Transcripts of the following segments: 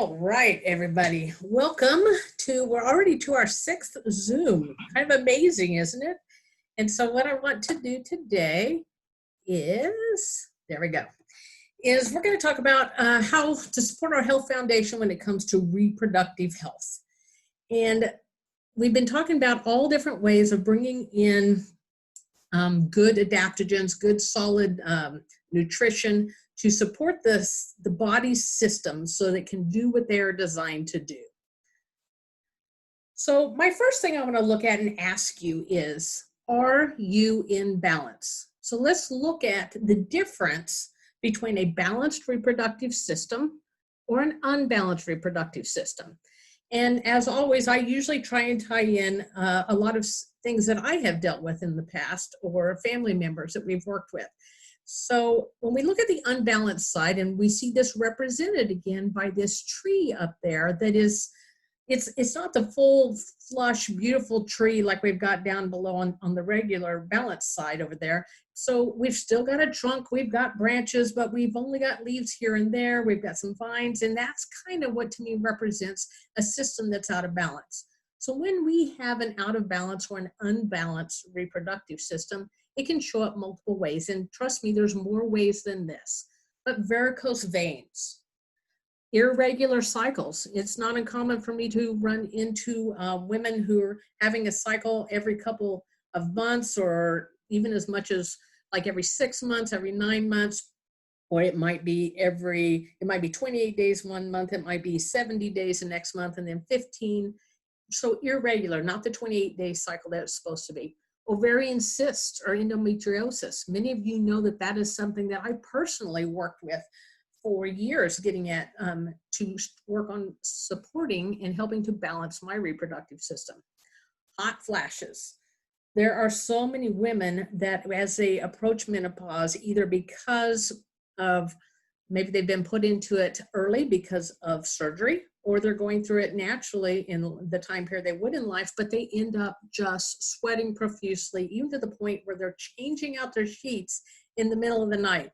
All right, everybody. Welcome we're already to our 6th Zoom. Kind of amazing, isn't it? And so what I want to do today there we go, is we're going to talk about how to support our health foundation when it comes to reproductive health. And we've been talking about all different ways of bringing in good adaptogens, good solid nutrition to support the body's system so that it can do what they are designed to do. So my first thing I want to look at and ask you is, are you in balance? So let's look at the difference between a balanced reproductive system or an unbalanced reproductive system. And as always, I usually try and tie in a lot of things that I have dealt with in the past or family members that we've worked with. So when we look at the unbalanced side, and we see this represented again by this tree up there that is, it's not the full flush, beautiful tree like we've got down below on the regular balanced side over there. So we've still got a trunk, we've got branches, but we've only got leaves here and there. We've got some vines, and that's kind of what to me represents a system that's out of balance. So when we have an out of balance or an unbalanced reproductive system, it can show up multiple ways. And trust me, there's more ways than this. But varicose veins, irregular cycles. It's not uncommon for me to run into women who are having a cycle every couple of months, or even as much as like every 6 months, every 9 months, or it might be 28 days one month, it might be 70 days the next month, and then 15. So irregular, not the 28-day cycle that it's supposed to be. Ovarian cysts or endometriosis. Many of you know that that is something that I personally worked with for years, getting at to work on supporting and helping to balance my reproductive system. Hot flashes. There are so many women that as they approach menopause, either because of maybe they've been put into it early because of surgery, or they're going through it naturally in the time period they would in life, but they end up just sweating profusely, even to the point where they're changing out their sheets in the middle of the night.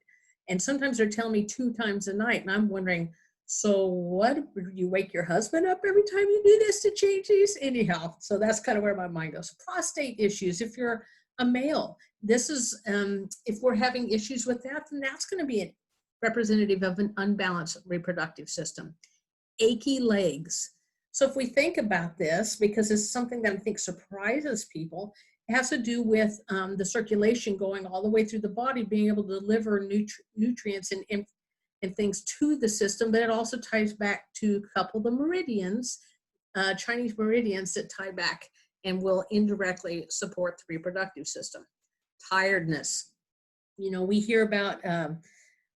And sometimes they're telling me 2 times a night, and I'm wondering, so what, you wake your husband up every time you do this to change these? Anyhow, so that's kind of where my mind goes. Prostate issues, if you're a male, this is, if we're having issues with that, then that's going to be a representative of an unbalanced reproductive system. Achy legs. So if we think about this, because it's something that I think surprises people, it has to do with the circulation going all the way through the body, being able to deliver nutrients and things to the system, but it also ties back to a couple of the meridians, Chinese meridians that tie back and will indirectly support the reproductive system. Tiredness. You know, we hear about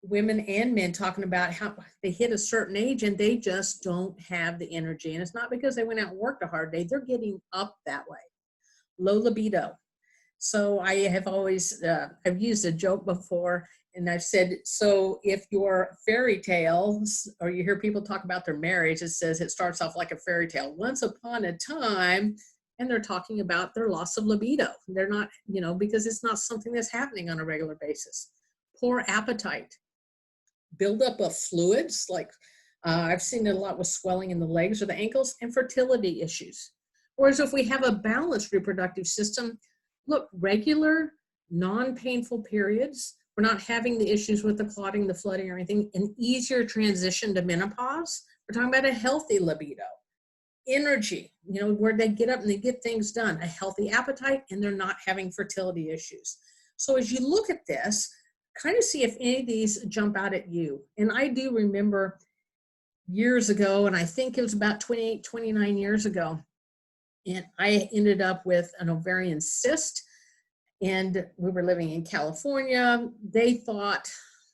women and men talking about how they hit a certain age and they just don't have the energy. And it's not because they went out and worked a hard day, they're getting up that way. Low libido. So I have always, I've used a joke before, and I've said, so if your fairy tales, or you hear people talk about their marriage, it says it starts off like a fairy tale. Once upon a time, and they're talking about their loss of libido. They're not, you know, because it's not something that's happening on a regular basis. Poor appetite. Buildup of fluids, like I've seen it a lot with swelling in the legs or the ankles, and fertility issues. Whereas if we have a balanced reproductive system, look, regular, non-painful periods, we're not having the issues with the clotting, the flooding, or anything, an easier transition to menopause. We're talking about a healthy libido. Energy, you know, where they get up and they get things done, a healthy appetite, and they're not having fertility issues. So as you look at this, kind of see if any of these jump out at you. And I do remember years ago, and I think it was about 28, 29 years ago, and I ended up with an ovarian cyst, and we were living in California. They thought,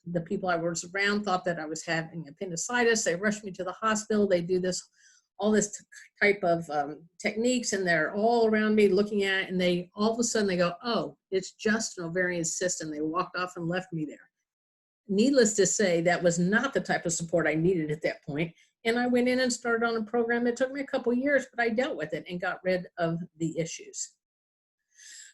the people I was around thought that I was having appendicitis. They rushed me to the hospital. They do all this type of techniques, and they're all around me looking at it, and they all of a sudden they go, oh, it's just an ovarian cyst, and they walked off and left me there. Needless to say, that was not the type of support I needed at that point, and I went in and started on a program that took me a couple years, but I dealt with it and got rid of the issues.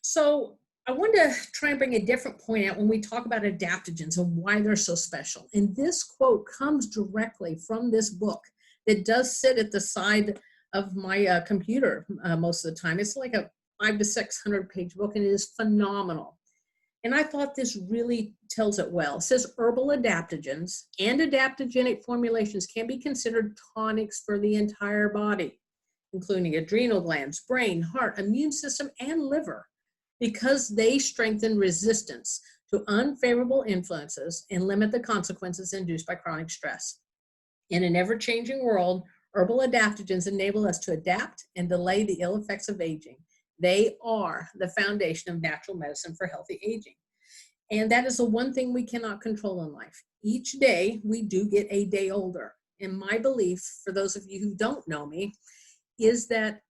So I wanted to try and bring a different point out when we talk about adaptogens and why they're so special. And this quote comes directly from this book It does sit at the side of my computer most of the time. It's like a 500 to 600 page book, and it is phenomenal. And I thought this really tells it well. It says herbal adaptogens and adaptogenic formulations can be considered tonics for the entire body, including adrenal glands, brain, heart, immune system, and liver, because they strengthen resistance to unfavorable influences and limit the consequences induced by chronic stress. In an ever-changing world, herbal adaptogens enable us to adapt and delay the ill effects of aging. They are the foundation of natural medicine for healthy aging. And that is the one thing we cannot control in life. Each day, we do get a day older. And my belief, for those of you who don't know me, is that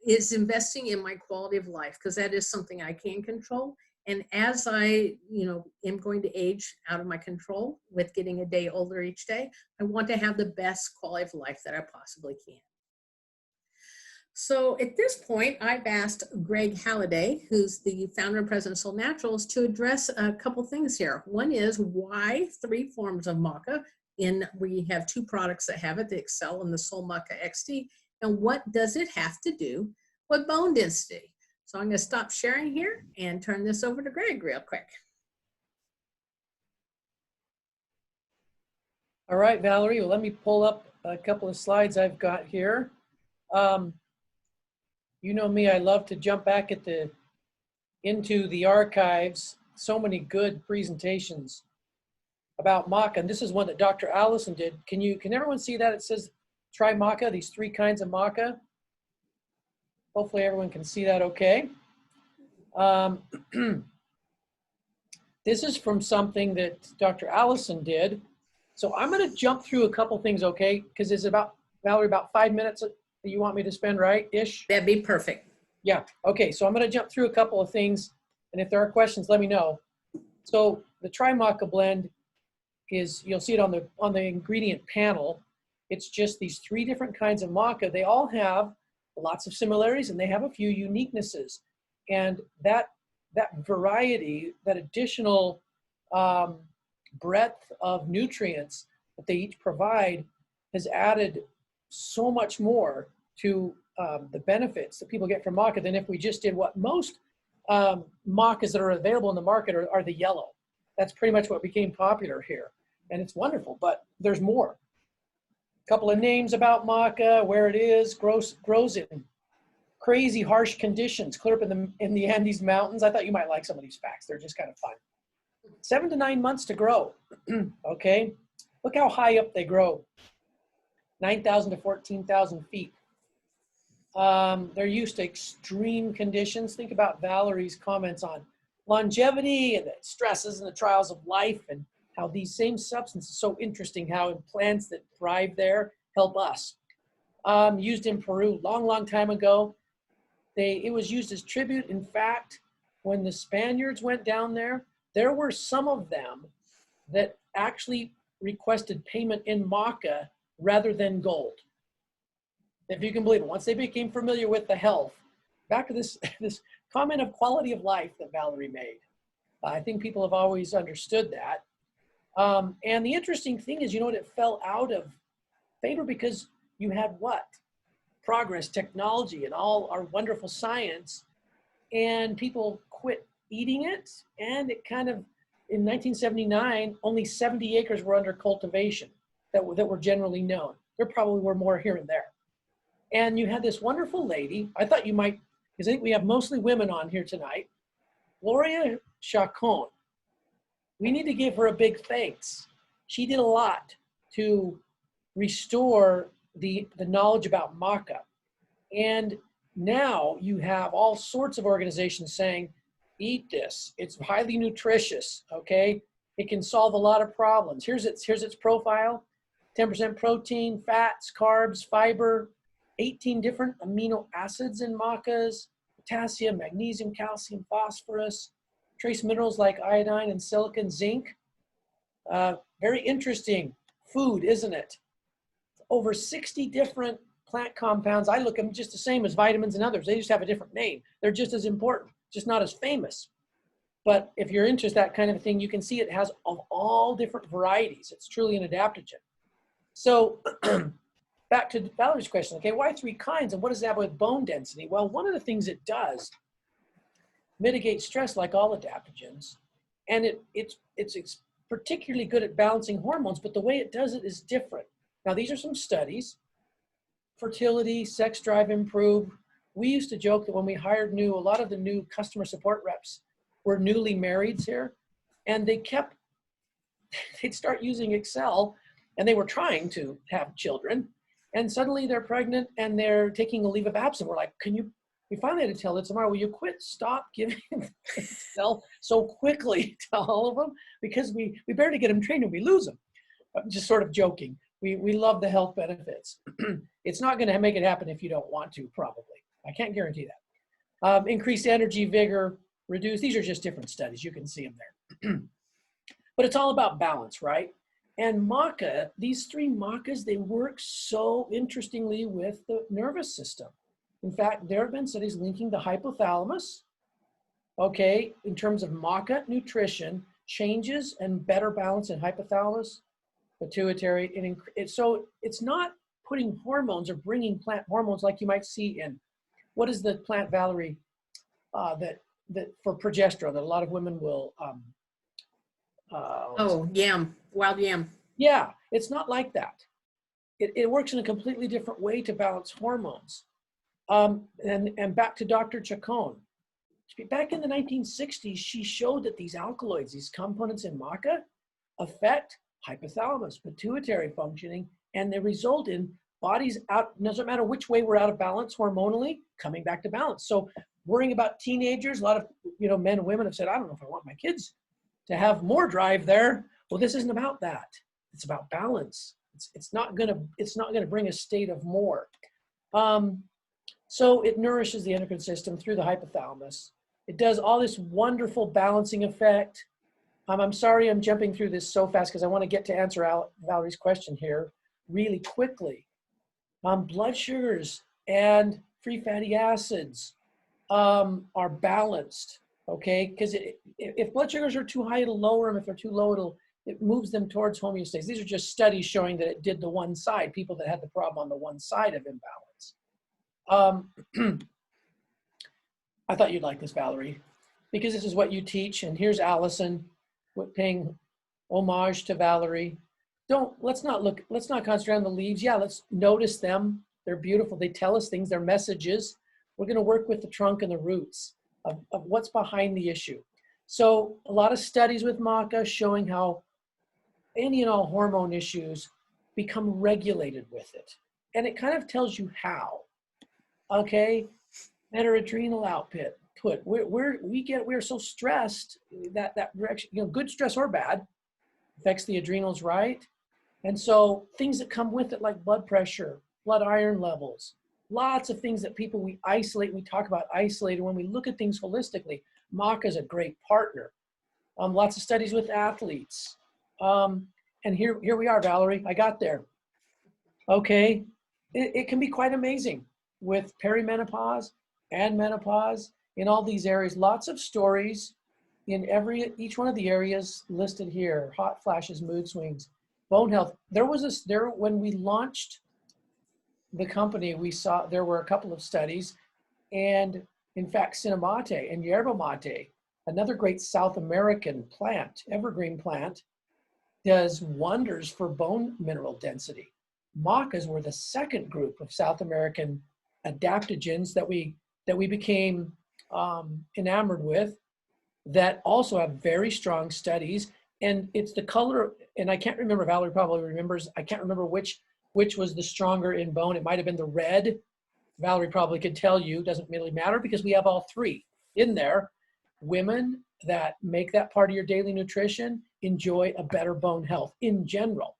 is investing in my quality of life, because that is something I can control. And as I, am going to age out of my control with getting a day older each day, I want to have the best quality of life that I possibly can. So at this point, I've asked Greg Halliday, who's the founder and president of Soul Naturals, to address a couple things here. One is why 3 forms of Maca, we have 2 products that have it, the Excel and the Soul Maca XT, and what does it have to do with bone density? So I'm going to stop sharing here and turn this over to Greg real quick. All right, Valerie, well, let me pull up a couple of slides I've got here. You know me, I love to jump back into the archives. So many good presentations about Maca, and this is one that Dr. Allison did. Can everyone see that? It says try Maca, these 3 kinds of Maca. Hopefully everyone can see that okay. This is from something that Dr. Allison did. So I'm going to jump through a couple things, okay? Because it's about, Valerie, about 5 minutes that you want me to spend, right, ish? That'd be perfect. Yeah, okay, so I'm going to jump through a couple of things, and if there are questions, let me know. So the Tri-Maca blend is, you'll see it on the ingredient panel. It's just these 3 different kinds of maca. They all have lots of similarities, and they have a few uniquenesses. And that variety, that additional breadth of nutrients that they each provide has added so much more to the benefits that people get from maca than if we just did what most macas that are available in the market are the yellow. That's pretty much what became popular here. And it's wonderful, but there's more. A couple of names about maca, where it is, grows in crazy harsh conditions, clear up in the Andes Mountains. I thought you might like some of these facts. They're just kind of fun. 7 to 9 months to grow, okay? Look how high up they grow, 9,000 to 14,000 feet. They're used to extreme conditions. Think about Valerie's comments on longevity and the stresses and the trials of life, and how these same substances, so interesting how in plants that thrive there help us. Used in Peru long time ago. It was used as tribute. In fact, when the Spaniards went down there were some of them that actually requested payment in maca rather than gold. If you can believe it, once they became familiar with the health, back to this comment of quality of life that Valerie made. I think people have always understood that. And the interesting thing is, it fell out of favor because you had what? Progress, technology, and all our wonderful science, and people quit eating it, and it kind of, in 1979, only 70 acres were under cultivation that were generally known. There probably were more here and there. And you had this wonderful lady, I thought you might, because I think we have mostly women on here tonight, Gloria Chacon. We need to give her a big thanks. She did a lot to restore the knowledge about maca. And now you have all sorts of organizations saying, eat this, it's highly nutritious, okay? It can solve a lot of problems. Here's its profile: 10% protein, fats, carbs, fiber, 18 different amino acids in macas, potassium, magnesium, calcium, phosphorus, trace minerals like iodine and silicon, zinc. Very interesting food, isn't it? Over 60 different plant compounds. I look at them just the same as vitamins and others. They just have a different name. They're just as important, just not as famous. But if you're into that kind of thing, you can see it has of all different varieties. It's truly an adaptogen. So back to Valerie's question, okay, why 3 kinds and what does that have with bone density? Well, one of the things it does mitigate stress like all adaptogens, and it's particularly good at balancing hormones, but the way it does it is different. Now, these are some studies. Fertility, sex drive improve. We used to joke that when we hired a lot of the new customer support reps were newly marrieds here, and they'd start using Excel, and they were trying to have children, and suddenly they're pregnant and they're taking a leave of absence. We're like, we finally had to tell it tomorrow, will you stop giving Excel so quickly to all of them? Because we barely get them trained and we lose them. I'm just sort of joking. We love the health benefits. It's not going to make it happen if you don't want to, probably. I can't guarantee that. Increased energy, vigor, reduce. These are just different studies. You can see them there. But it's all about balance, right? And Maca, these 3 Macas, they work so interestingly with the nervous system. In fact, there have been studies linking the hypothalamus, okay, in terms of Maca nutrition, changes and better balance in hypothalamus, pituitary. So it's not putting hormones or bringing plant hormones like you might see in, what is the plant, Valerie, that for progesterone that a lot of women will, Yam, wild yam. yeah, it's not like that. It works in a completely different way to balance hormones. And back to Dr. Chacon. Back in the 1960s, she showed that these alkaloids, these components in Maca, affect hypothalamus, pituitary functioning, and they result in bodies out, doesn't matter which way we're out of balance hormonally, coming back to balance. So worrying about teenagers, a lot of men and women have said, I don't know if I want my kids to have more drive there. Well, this isn't about that. It's about balance. It's not gonna bring a state of more. So it nourishes the endocrine system through the hypothalamus. It does all this wonderful balancing effect. I'm sorry I'm jumping through this so fast because I want to get to answer Valerie's question here really quickly. Blood sugars and free fatty acids are balanced, okay? Because if blood sugars are too high, it'll lower them. If they're too low, it moves them towards homeostasis. These are just studies showing that it did the one side, people that had the problem on the one side of imbalance. I thought you'd like this, Valerie, because this is what you teach. And here's Allison paying homage to Valerie. Let's not concentrate on the leaves. Yeah, let's notice them. They're beautiful. They tell us things. They're messages. We're going to work with the trunk and the roots of what's behind the issue. So a lot of studies with Maca showing how any and all hormone issues become regulated with it. And it kind of tells you how. Okay, better adrenal output. We're so stressed that direction, good stress or bad, affects the adrenals, right? And so things that come with it, like blood pressure, blood iron levels, lots of things that we talk about isolated. When we look at things holistically, Maca is a great partner. Lots of studies with athletes. And here we are, Valerie, I got there. Okay, it can be quite amazing with perimenopause and menopause in all these areas. Lots of stories in each one of the areas listed here: hot flashes, mood swings, bone health. When we launched the company, we saw there were a couple of studies, and in fact, cinnamate and yerba mate, another great South American plant, evergreen plant, does wonders for bone mineral density. Macas were the second group of South American adaptogens that we became enamored with, that also have very strong studies. And it's the color, and I can't remember, Valerie probably remembers, I can't remember which was the stronger in bone. It might have been the red. Valerie probably could tell you, doesn't really matter because we have all 3 in there. Women that make that part of your daily nutrition enjoy a better bone health in general.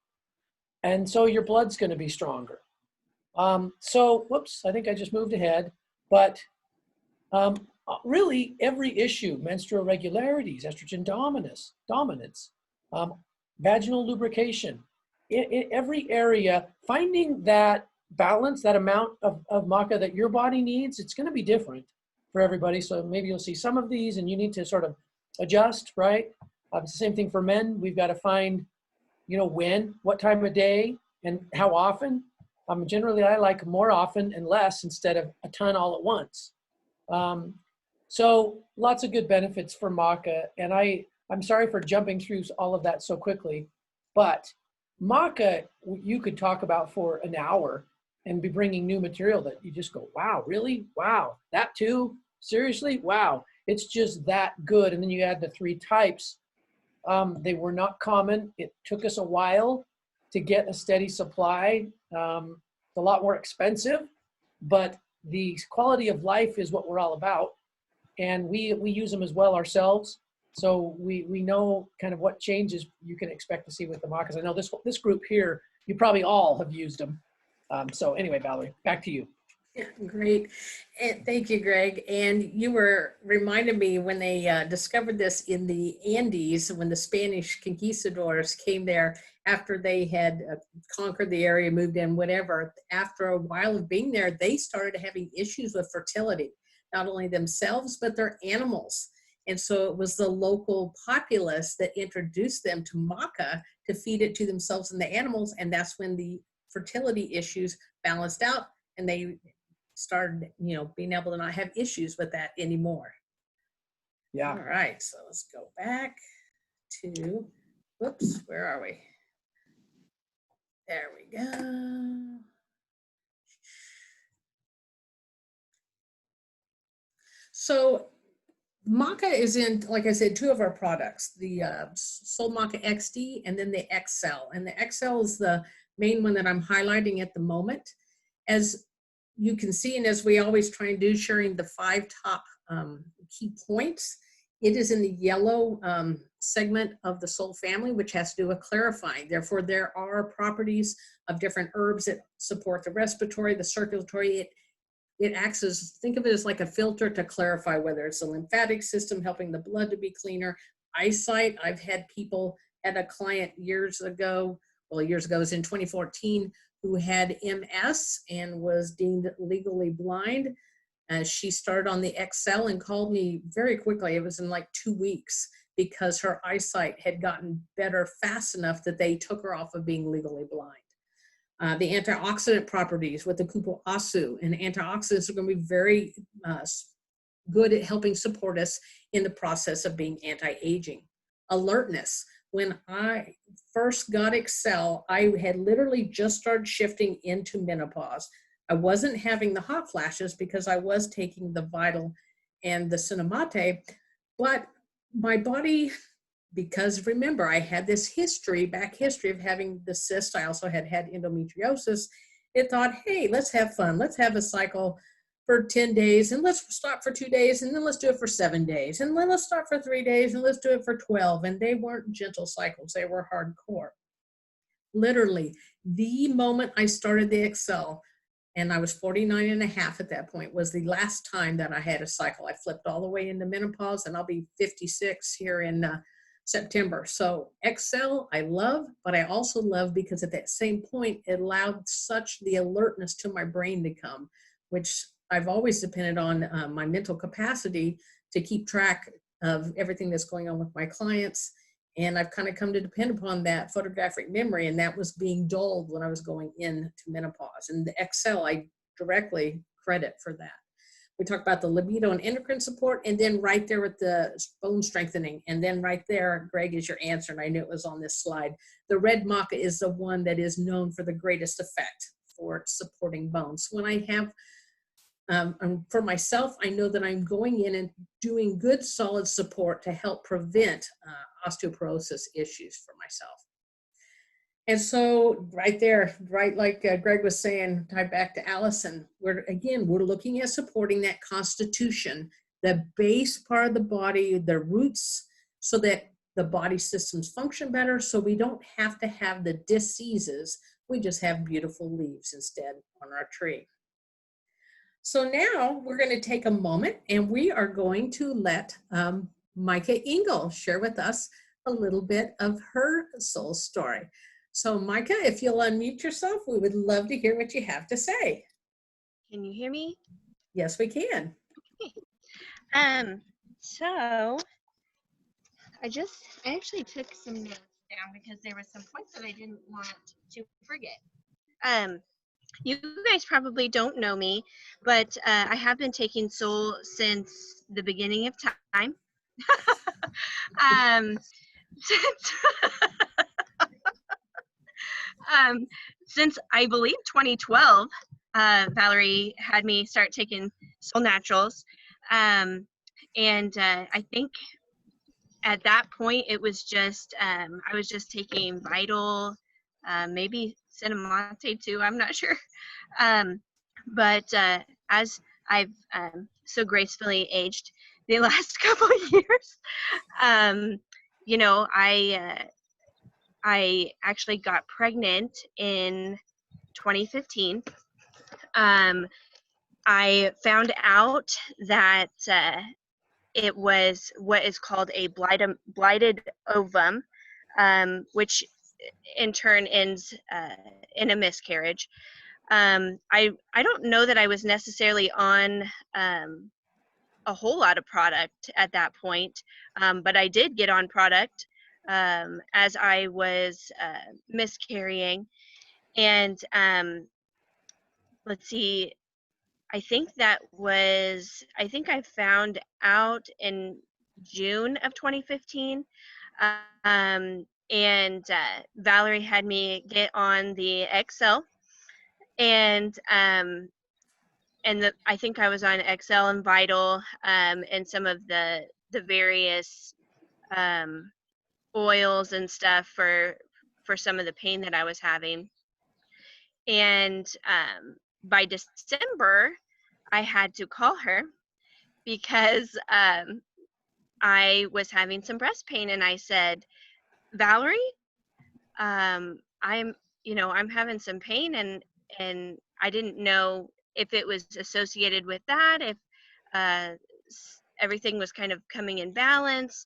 And so your blood's going to be stronger. Whoops, I think I just moved ahead. But really every issue, menstrual irregularities, estrogen dominance, vaginal lubrication, in every area, finding that balance, that amount of Maca that your body needs, it's going to be different for everybody. So maybe you'll see some of these and you need to sort of adjust, right? It's the same thing for men. We've got to find, when, what time of day, and how often. Generally, I like more often and less instead of a ton all at once. So lots of good benefits for Maca. And I'm sorry for jumping through all of that so quickly, but Maca, you could talk about for an hour and be bringing new material that you just go, wow, really? Wow, that too? Seriously? Wow. It's just that good. And then you add the 3 types. They were not common. It took us a while to get a steady supply. It's a lot more expensive, but the quality of life is what we're all about. And we use them as well ourselves. So we know kind of what changes you can expect to see with the Macas. I know this group here, you probably all have used them. So anyway, Valerie, back to you. Yeah, great. And thank you, Greg. And you were reminded me when they discovered this in the Andes, when the Spanish conquistadors came there after they had conquered the area, moved in, whatever. After a while of being there, they started having issues with fertility, not only themselves, but their animals. And so it was the local populace that introduced them to maca to feed it to themselves and the animals. And that's when the fertility issues balanced out and they started, being able to not have issues with that anymore. Yeah. All right, so let's go back to, whoops, where are we? There we go. So Maca is in, like I said, 2 of our products, the Soul Maca XD and then the XL. And the XL is the main one that I'm highlighting at the moment. As you can see, and as we always try and do, sharing the 5 top key points, it is in the yellow segment of the Soul family, which has to do with clarifying. Therefore, there are properties of different herbs that support the respiratory, the circulatory. It acts as, think of it as like a filter to clarify whether it's the lymphatic system, helping the blood to be cleaner. Eyesight, I've had people, had a client years ago, it was in 2014, who had MS and was deemed legally blind. She started on the XL and called me very quickly. It was in like 2 weeks because her eyesight had gotten better fast enough that they took her off of being legally blind. The antioxidant properties with the kupu asu, and antioxidants are going to be very good at helping support us in the process of being anti-aging. Alertness. When I first got Excel, I had literally just started shifting into menopause. I wasn't having the hot flashes because I was taking the Vital and the Cinemate, but my body, because remember, I had this back history of having the cyst. I also had endometriosis. It thought, hey, let's have fun. Let's have a cycle for 10 days and let's stop for 2 days and then let's do it for 7 days and then let's stop for 3 days and let's do it for 12. And they weren't gentle cycles. They were hardcore. Literally, the moment I started the Excel, and I was 49 and a half at that point, was the last time that I had a cycle. I flipped all the way into menopause and I'll be 56 here in September. So Excel I love, but I also love because at that same point, it allowed such the alertness to my brain to come, which I've always depended on my mental capacity to keep track of everything that's going on with my clients. And I've kind of come to depend upon that photographic memory, and that was being dulled when I was going into menopause. And the Excel, I directly credit for that. We talked about the libido and endocrine support, and then right there with the bone strengthening. And then right there, Greg, is your answer, and I knew it was on this slide. The red maca is the one that is known for the greatest effect for supporting bones. When I have, for myself, I know that I'm going in and doing good solid support to help prevent osteoporosis issues for myself. And so right there, right like Greg was saying, tied back to Allison, we're looking at supporting that constitution, the base part of the body, the roots, so that the body systems function better, so we don't have to have the diseases. We just have beautiful leaves instead on our tree. So now we're going to take a moment and we are going to let Maca Engel share with us a little bit of her soul story. So Maca, if you'll unmute yourself, we would love to hear what you have to say. Can you hear me? Yes, we can. Okay. So I actually took some notes down because there were some points that I didn't want to forget. You guys probably don't know me, but I have been taking Soul since the beginning of time. um, since, um, since I believe 2012, Valerie had me start taking Soul Naturals. And I think at that point it was just, I was just taking Vital, maybe Cinnamate too, I'm not sure. But as I've so gracefully aged the last couple of years, um, you know, I actually got pregnant in 2015. I found out that it was what is called a blighted ovum, which in turn ends in a miscarriage. I don't know that I was necessarily on a whole lot of product at that point, but I did get on product as I was miscarrying. And let's see, I think I found out in June of 2015. And Valerie had me get on the XL, and I think I was on XL and Vital, and some of the various um, oils and stuff for some of the pain that I was having. And by December, I had to call her because I was having some breast pain, and I said, Valerie, I'm having some pain, and I didn't know if it was associated with that, if uh, everything was kind of coming in balance,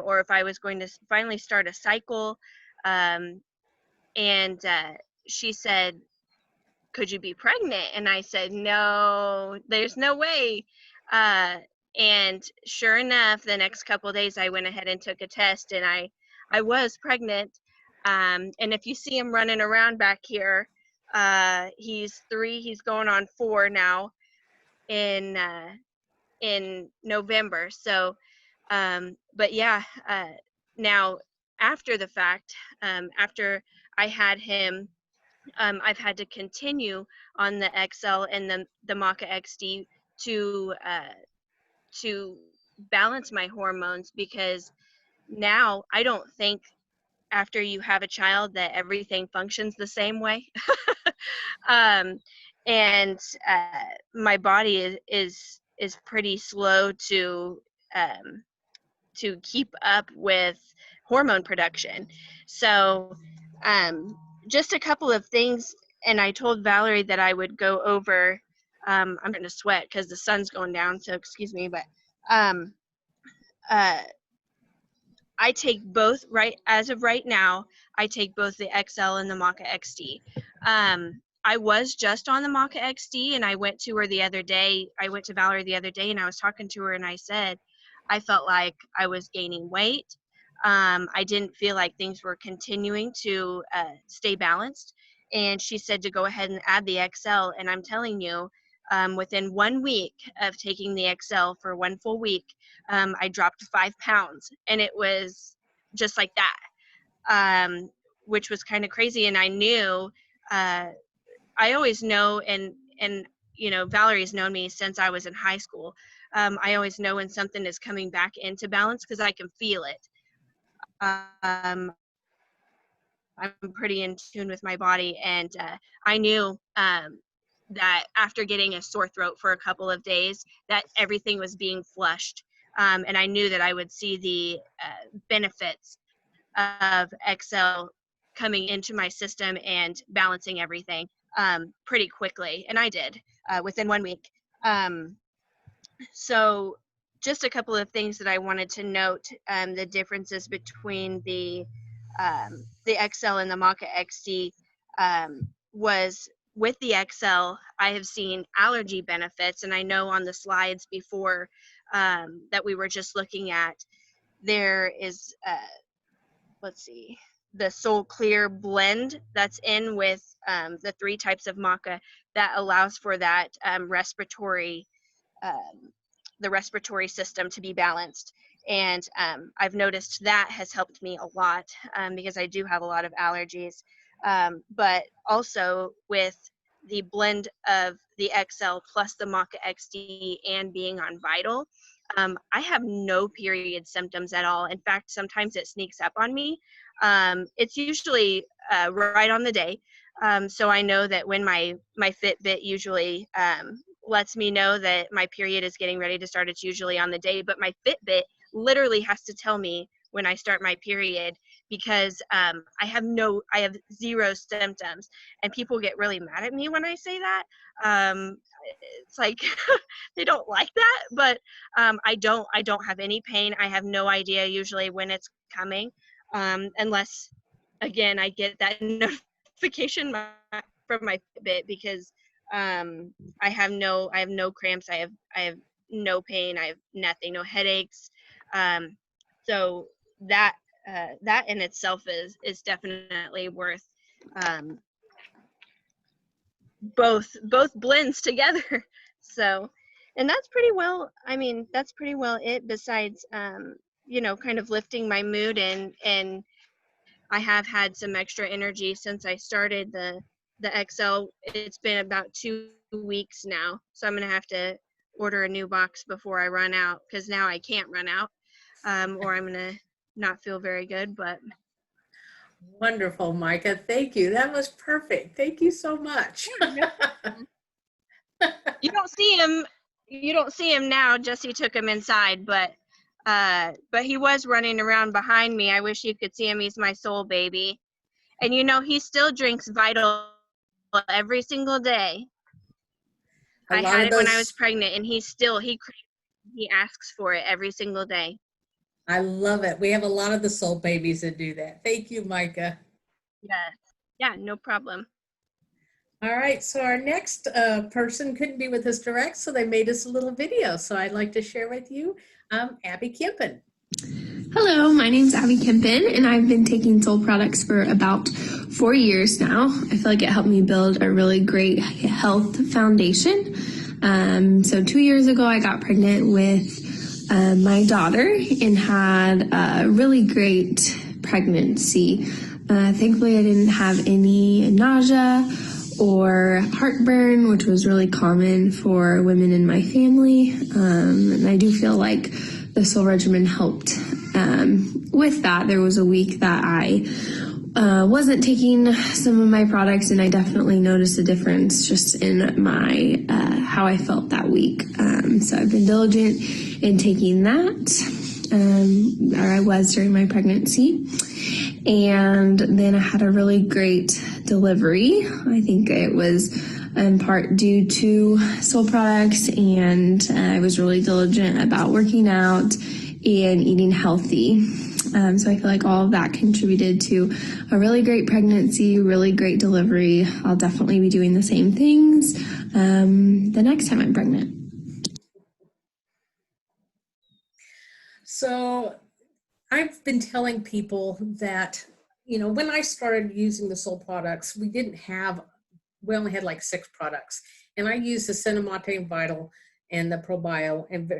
or if I was going to finally start a cycle. Um, and she said, could you be pregnant? And I said, no, there's no way. And sure enough, the next couple of days I went ahead and took a test, and I was pregnant. And if you see him running around back here, he's 3, he's going on 4 now in November. So, but yeah, now after the fact, after I had him, I've had to continue on the XL and the Maca XD to balance my hormones, because now I don't think after you have a child that everything functions the same way. um, and my body is pretty slow to keep up with hormone production. So just a couple of things, and I told Valerie that I would go over. I'm going to sweat because the sun's going down, so excuse me, but um, uh, I take both right as of right now. I take both the XL and the Maca XD. I was just on the Maca XD, and I went to her the other day. I went to Valerie the other day, and I was talking to her, and I said, I felt like I was gaining weight. I didn't feel like things were continuing to stay balanced. And she said to go ahead and add the XL. And I'm telling you, within 1 week of taking the XL for 1 full week, I dropped 5 pounds, and it was just like that, which was kind of crazy. And I knew, I always know, and Valerie's known me since I was in high school. I always know when something is coming back into balance because I can feel it. I'm pretty in tune with my body, and I knew that after getting a sore throat for a couple of days, that everything was being flushed, and I knew that I would see the benefits of XL coming into my system and balancing everything pretty quickly, and I did within 1 week. So just a couple of things that I wanted to note, the differences between the XL and the Maca XD, was with the XL, I have seen allergy benefits, and I know on the slides before that we were just looking at, there is, let's see, the Soul Clear blend that's in with the 3 types of maca that allows for that respiratory the respiratory system to be balanced. And I've noticed that has helped me a lot because I do have a lot of allergies. But also with the blend of the XL plus the Maca XD and being on Vital, I have no period symptoms at all. In fact, sometimes it sneaks up on me. It's usually right on the day. So I know that when my Fitbit usually lets me know that my period is getting ready to start, it's usually on the day, but my Fitbit literally has to tell me when I start my period because I have 0 symptoms, and people get really mad at me when I say that. It's like they don't like that, but I don't have any pain. I have no idea usually when it's coming, unless again I get that notification from my Fitbit because I have no cramps. I have no pain. I have nothing, no headaches. So that that in itself is definitely worth um, both blends together. So, and that's pretty well. I mean, that's pretty well it. Besides, you know, kind of lifting my mood, and I have had some extra energy since I started the XL. It's been about 2 weeks now, so I'm gonna have to order a new box before I run out because now I can't run out, or I'm gonna not feel very good. But Wonderful, Micah. Thank you. That was perfect. Thank you so much. you don't see him. You don't see him now. Jesse took him inside, but he was running around behind me. I wish you could see him. He's my soul baby, and you know he still drinks Vital every single day. A I lot had of it when I was those, pregnant, and he asks for it every single day. I love it. We have a lot of the soul babies that do that. Thank you, Micah. Yes. Yeah, no problem. All right, so our next person couldn't be with us direct, so they made us a little video. So I'd like to share with you Abby Kempen. Hello, my name's Abby Kempen, and I've been taking Soul products for about 4 years now. I feel like it helped me build a really great health foundation. So 2 years ago, I got pregnant with my daughter and had a really great pregnancy. Thankfully, I didn't have any nausea or heartburn, which was really common for women in my family. And I do feel like the Soul regimen helped with that. There was a week that I wasn't taking some of my products, and I definitely noticed a difference just in my how I felt that week. So I've been diligent in taking that, or I was during my pregnancy. And then I had a really great delivery. I think it was in part due to Soul products, and I was really diligent about working out and eating healthy. So I feel like all of that contributed to a really great pregnancy, really great delivery. I'll definitely be doing the same things the next time I'm pregnant. So I've been telling people that, you know, when I started using the Soul products, we only had like 6 products. And I used the Cinemate Vital and the ProBio and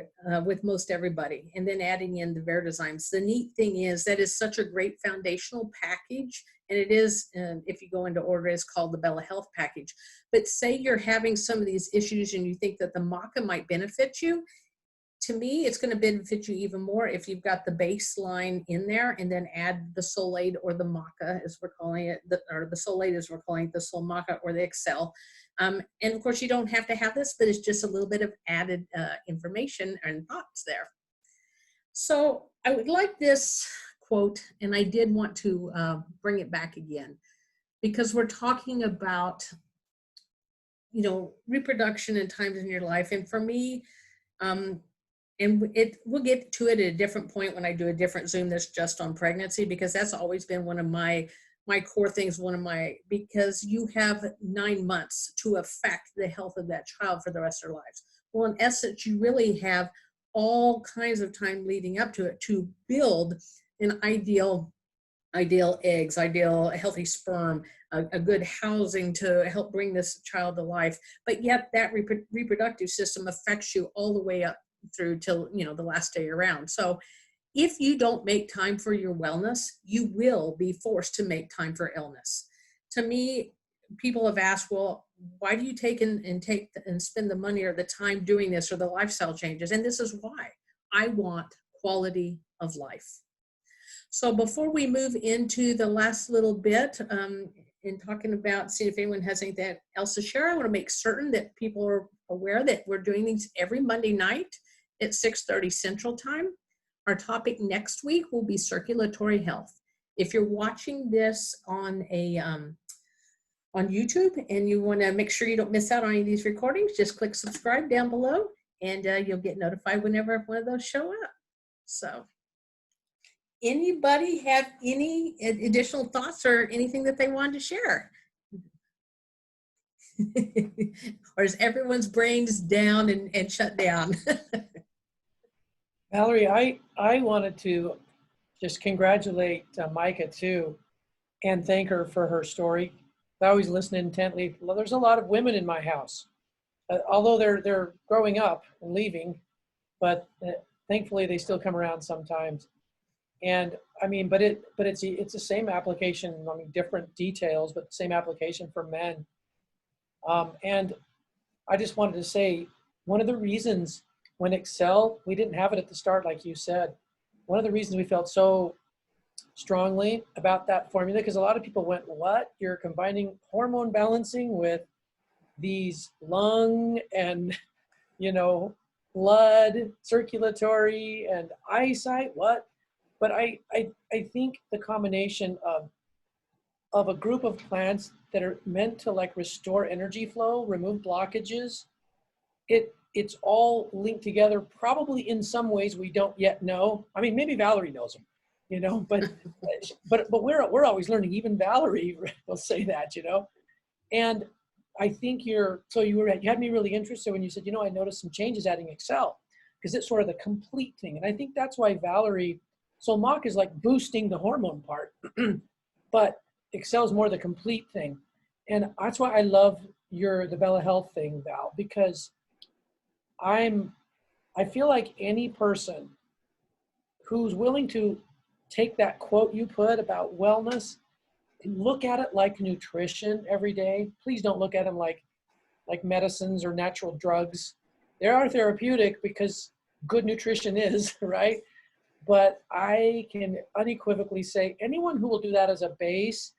with most everybody, and then adding in the Verdezymes. The neat thing is that is such a great foundational package, and it is, if you go into order, it's called the Bella Health package. But say you're having some of these issues and you think that the Maca might benefit you, to me, it's going to benefit you even more if you've got the baseline in there and then add the Soulade or the Maca, as we're calling it, or the Soulade as we're calling it, the Soul Maca or the Excel. And of course, you don't have to have this, but it's just a little bit of added information and thoughts there. So I would like this quote, and I did want to bring it back again, because we're talking about, you know, reproduction and times in your life. And for me, and we'll get to it at a different point when I do a different Zoom that's just on pregnancy, because that's always been one of my core things, because you have 9 months to affect the health of that child for the rest of their lives. Well, in essence, you really have all kinds of time leading up to it to build an ideal ideal eggs, ideal healthy sperm, a good housing to help bring this child to life. But yet that reproductive system affects you all the way up through till, you know, the last day around. So if you don't make time for your wellness, you will be forced to make time for illness. To me, people have asked, well, why do you take and spend the money or the time doing this or the lifestyle changes? And this is why. I want quality of life. So before we move into the last little bit, in talking about, see if anyone has anything else to share, I want to make certain that people are aware that we're doing these every Monday night at 6:30 Central Time. Our topic next week will be circulatory health. If you're watching this on YouTube and you want to make sure you don't miss out on any of these recordings, just click subscribe down below and you'll get notified whenever one of those show up. So anybody have any additional thoughts or anything that they wanted to share? Or is everyone's brains down and shut down? Valerie, I wanted to just congratulate Maca too and thank her for her story. I always listen intently. Well, there's a lot of women in my house, although they're growing up and leaving, but thankfully they still come around sometimes. And I mean, but it's the same application. I mean, different details, but same application for men. And I just wanted to say, one of the reasons when Excel, we didn't have it at the start, like you said. One of the reasons we felt so strongly about that formula, because a lot of people went, what? You're combining hormone balancing with these lung and, you know, blood, circulatory and eyesight, what? But I think the combination of a group of plants that are meant to like restore energy flow, remove blockages, it's all linked together, probably in some ways we don't yet know. I mean, maybe Valerie knows them, you know, but we're always learning. Even Valerie will say that, you know. And I think you had me really interested when you said, you know, I noticed some changes adding Excel, because it's sort of the complete thing. And I think that's why Valerie, so Maca is like boosting the hormone part, but Excel is more the complete thing. And that's why I love the Bella Health thing, Val, because I feel like any person who's willing to take that quote you put about wellness and look at it like nutrition every day. Please don't look at them like medicines or natural drugs. They are therapeutic because good nutrition is, right? But I can unequivocally say anyone who will do that as a base,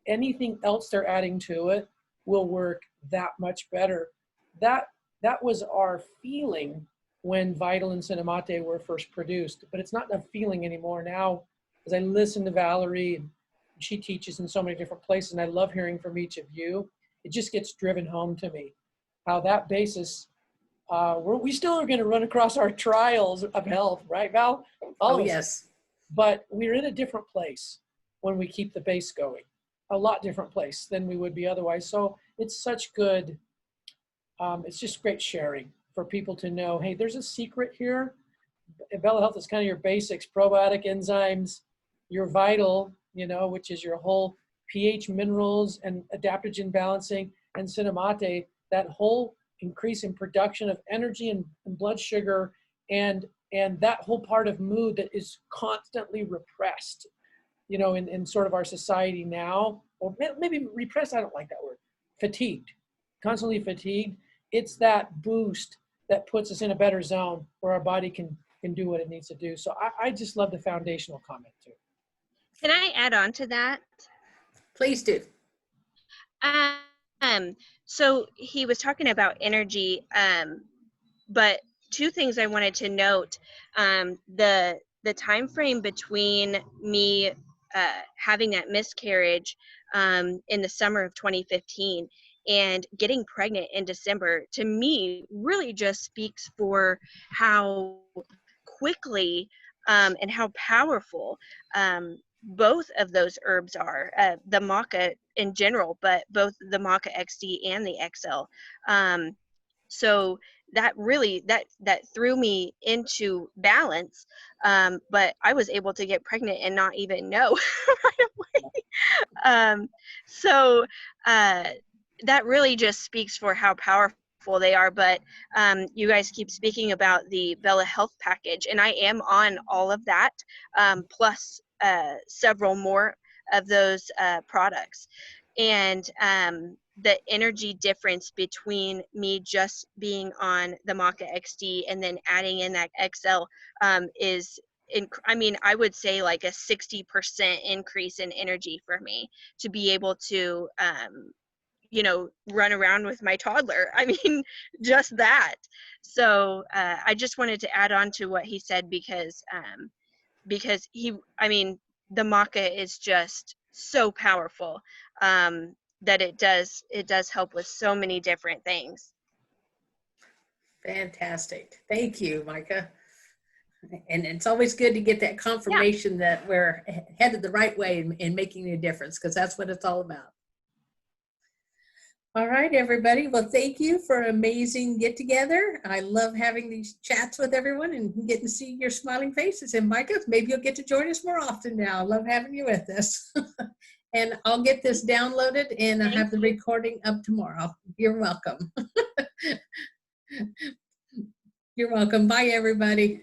anything else they're adding to it will work that much better. That was our feeling when Vital and Cinemate were first produced, but it's not a feeling anymore now. As I listen to Valerie, and she teaches in so many different places, and I love hearing from each of you, it just gets driven home to me how that basis, we still are going to run across our trials of health, right, Val? Oh, yes. But we're in a different place when we keep the base going, a lot different place than we would be otherwise. So it's such good, it's just great sharing for people to know, hey, there's a secret here. Bella Health is kind of your basics, probiotic enzymes, your Vital, you know, which is your whole pH minerals and adaptogen balancing, and Cinemate, that whole increase in production of energy and blood sugar and that whole part of mood that is constantly repressed, you know, in sort of our society now, or maybe repressed, I don't like that word, fatigued, constantly fatigued. It's that boost that puts us in a better zone where our body can do what it needs to do. So I just love the foundational comment too. Can I add on to that? Please do. So he was talking about energy, but two things I wanted to note. The time frame between me having that miscarriage in the summer of 2015 and getting pregnant in December, to me, really just speaks for how quickly and how powerful both of those herbs are, the Maca in general, but both the Maca XD and the XL. So that really that threw me into balance, but I was able to get pregnant and not even know right away. So that really just speaks for how powerful they are. But you guys keep speaking about the Bella Health package, and I am on all of that, plus several more of those products. And the energy difference between me just being on the Maca XD and then adding in that XL is, I mean, I would say like a 60% increase in energy for me to be able to, you know, run around with my toddler. I mean, just that. So I just wanted to add on to what he said, because he, I mean, the Maca is just so powerful, that it does help with so many different things. Fantastic. Thank you, Micah. And it's always good to get that confirmation that we're headed the right way in making a difference, because that's what it's all about. All right, everybody. Well, thank you for an amazing get together. I love having these chats with everyone and getting to see your smiling faces. And Micah, maybe you'll get to join us more often now. I love having you with us. And I'll get this downloaded and I'll have the recording up tomorrow. You're welcome. You're welcome. Bye, everybody.